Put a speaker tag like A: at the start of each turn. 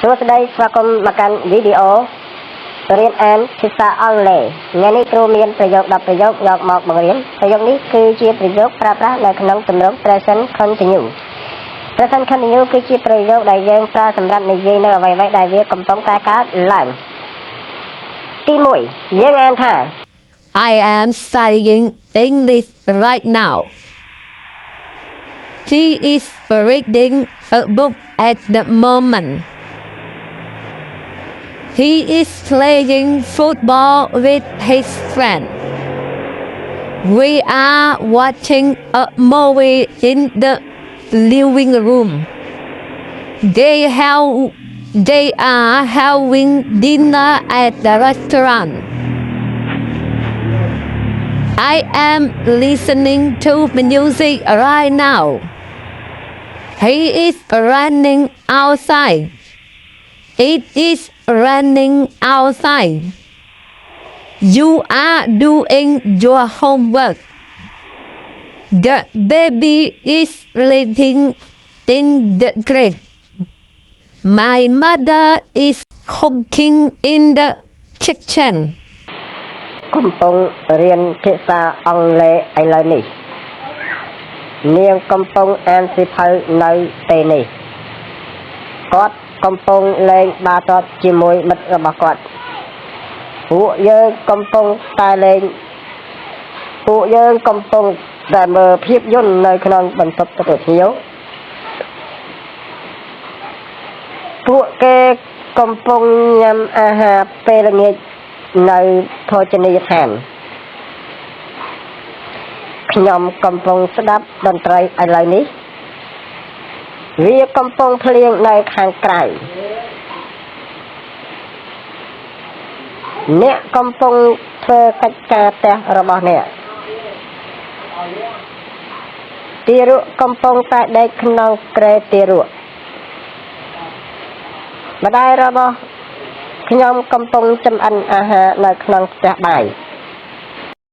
A: សួស្តីស្វាគមន៍មកកាន់វីដេអូរៀនអានភាសាអង់គ្លេសថ្ងៃនេះគ្រូមានប្រយោគ10ប្រយោគយកមកបង្រៀនប្រយោគនេះគឺជាប្រយោគប្រើប្រាស់នៅក្នុងទម្រង់ present continuous present continuous គឺជាប្រយោគដែលយើងប្រើសម្រាប់និយាយនៅអ្វីៗដែលវាកំពុងតែកើតឡើងទី1យើងអានថា
B: I am studying English right now. She is reading a book at the moment. He is playing football with his friend. We are watching a movie in the living room. They are having dinner at the restaurant. I am listening to music right now. He is running outside. It is running outside. You are doing your homework. The baby is sleeping in the crib. My mother is cooking in the kitchen.
A: កំពុងរៀនភាសាអង់គ្លេសឥឡូវនេះនាងកំពុងអានសៀវភៅនៅពេលនេះគាត់កំពុងលេងបាល់ទាត់ជាមួយមិត្តរបស់គាត់ពួកយើងកំពុងតែមើលភាពយន្តនៅក្នុងបន្ទប់ទទួលភ្ញៀវពួកគេកំពុងញ៉ាំអាហារពេលល្ងាចនៅភោជនីយដ្ឋានខ្ញុំកំពុងស្ដាប់តន្ត្រីឥឡូវនេះវាកំពុងភ្លៀងនៅខាងក្រៅអ្នកកំពុងធ្វើកិច្ចការផ្ទះរបស់អ្នកទារកកំពុងតែដេកក្នុងគ្រែទារកម្ដាយរបស់ខ្ញុំកំពុងចម្អិនអាហារនៅក្នុងផ្ទះបាយ